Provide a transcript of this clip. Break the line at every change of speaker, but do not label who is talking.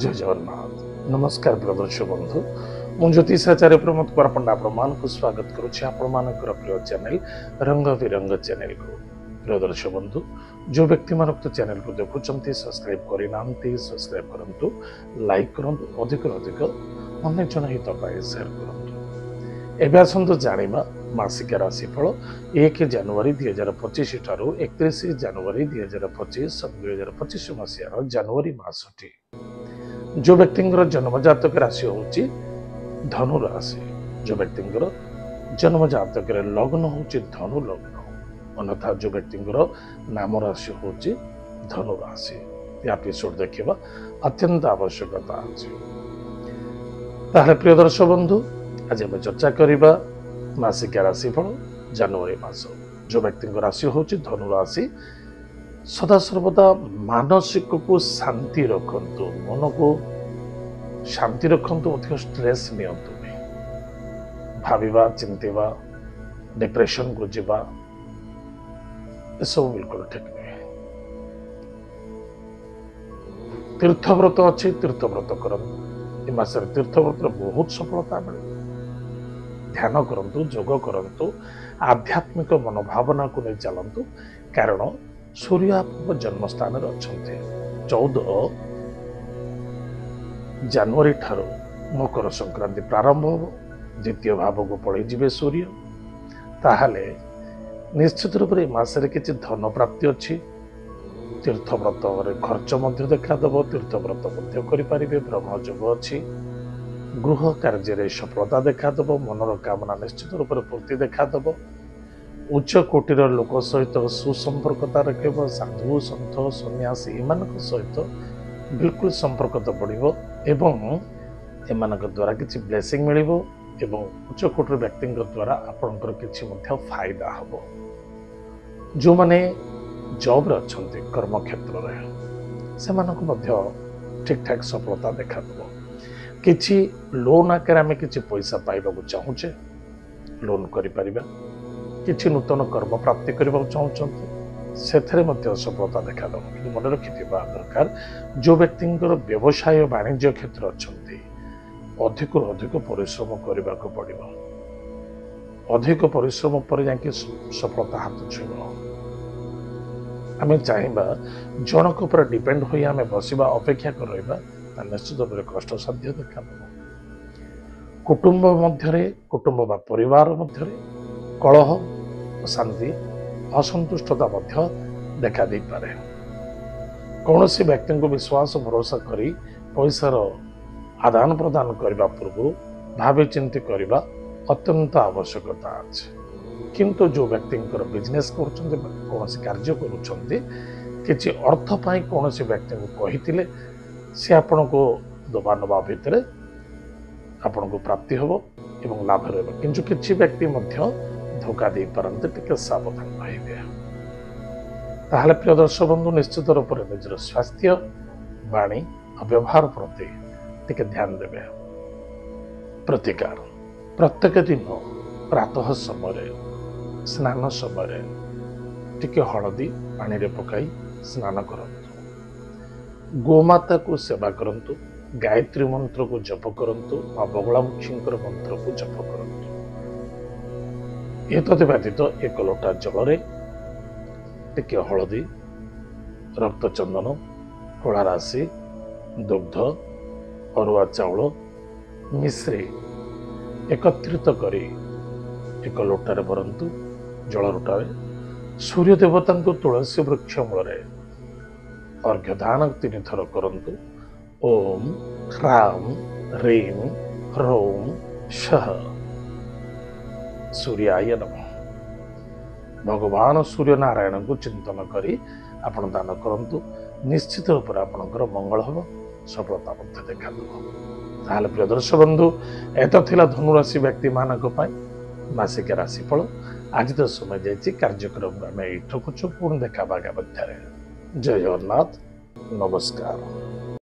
जय जगन्नाथ नमस्कार प्रिय दर्शक बंधु मु ज्योतिषाचार्य प्रमोद कुमार पंडा आपको स्वागत करुच्ची आपणकर प्रिय चैनल रंग बिरंग चैनल को। प्रिय दर्शक बंधु जो व्यक्ति मान चैनल को देखुं सब्सक्राइब करना सब्सक्राइब करूँ लाइक करूँ अधिक अधिक अनेक जन हित सेयार करूँ। एवं आसतु जाना मासिक राशिफल 1 जनवरी 2025 ठारू 31 जनवरी 2025 2025 मसीहार जनवरी मासटी जो व्यक्ति जन्म जातक राशि होची धनु राशि, जो व्यक्ति जन्म जातक लग्न होची धनु लग्न, अन्यथा जो व्यक्ति नाम राशि होची धनु राशि। एपिसोड देखा अत्यंत आवश्यकता अछि। ताहले प्रिय दर्शक बंधु आज आम चर्चा करबा मासिक राशिफल जनवरी मास। जो व्यक्ति राशि होची धनु राशि सदा सर्वदा मानसिक को शांति रखंतु, मन को शांति रखंतु, अधिक स्ट्रेस नियंतु नहीं, भाविबा चिंतिबा डिप्रेशन को जीवा ये सब बिल्कुल ठीक नहीं। तीर्थव्रत अच्छी तीर्थव्रत करंतु, मासरे तीर्थव्रत बहुत सफलता मिले। ध्यान करंतु, योग करंतु, आध्यात्मिक मनोभावना को नहीं चलंतु, कारण सूर्य आप जन्म स्थान अच्छा 14 जनवरी ठारू मकर संक्रांति प्रारंभ हो, द्वितीय भाव को पड़े जीवे सूर्य। ताहले निश्चित रूप से मासरे किसी धन प्राप्ति अच्छी, तीर्थव्रत खर्च देखादेव, तीर्थव्रत भ्रमण योग अच्छी, गृह कार्य सफलता देखादेव, मनर कामना निश्चित रूप से पूर्ति देखादेव, उच्च कोटीर लोक सहित सुसंपर्कता रखब, साधु सन्थ सन्यासी एमान सहित बिल्कुल संपर्क बढ़ो एवं एमान द्वारा किसी ब्लेसिंग मिल एवं उच्च कोटीर व्यक्ति द्वारा आपंकर किसी फायदा हम। जो मैंने जॉब अच्छा कर्म क्षेत्र में से ठीक ठाक सफलता देखा किसी लोन आकार आम कि पैसा पाइबा चाहूचे लोन करें, किसी नूतन कर्म प्राप्ति करने चाहते से सफलता देखा कि मन रखि दरकार। जो व्यक्ति व्यवसाय वाणिज्य क्षेत्र अच्छा अधिक अधिक परिश्रम करने को पड़ो, अधिक परिश्रम पर जाकि सफलता हाथ छुईब। आम चाहबा जनक पर डिपेंड हो आम बसवा अपेक्षा कर रहा निश्चित रूप से कष्ट साध्य देखा। कुटुंब मध्य कुटुंब बा परिवार मध्य कलह शांति असंतुष्टता देखा दे पारे। कौन सी व्यक्ति को विश्वास भरोसा करी पैसार आदान प्रदान करने पूर्व भावी चिंती करने अत्यंत आवश्यकता अच्छे। किंतु जो व्यक्ति बिजनेस कर कार्य कर अर्थ पाई कौन सी व्यक्ति को कही सी आपण को दबा नवा भितर आपण को प्राप्ति हम एवं लाभ रहा, किंतु किसी व्यक्ति धोखा दे पारते टिके सावधान रहिबे। ताहले प्रिय दर्शक बंधु निश्चित रूप से निजर स्वास्थ्य वाणी और व्यवहार प्रति टिके ध्यान देवे। प्रतिकार प्रत्येक दिन प्रातः समय स्नान समय टिके हलदी पानी रे पकाई स्नान करंतु, गोमाता को सेवा करंतु, गायत्री मंत्र को जप करंतु, मां बगलामुखी मंत्र को जप करंतु। एतद व्यतीत 1 लोटा जल टिके हलदी, रक्तचंदन, कला राशि, दुग्ध, अरुआ चाउल मिश्री एकत्रित करी 1 लोटारे भरंतु। जल लोटारे सूर्य देवता को तुलसी वृक्ष मूल अर्घ्य दान 3 थर करंतु। ओम ह्रां ह्रीं ह्रौं शः सूर्याय नमः। भगवान सूर्य नारायण को चिंतन करी आपण दान करंतु, निश्चित रूप से आपणकर मंगल हम, सफलता देखा ताहले प्रिय दर्शक बंधु एत थिला धनु राशि व्यक्ति मानक मासिक राशिफल। आज तो समय जाइए कार्यक्रम आम ये रखुचु, पुणी देखा आगे मध्य। जय जगन्नाथ नमस्कार।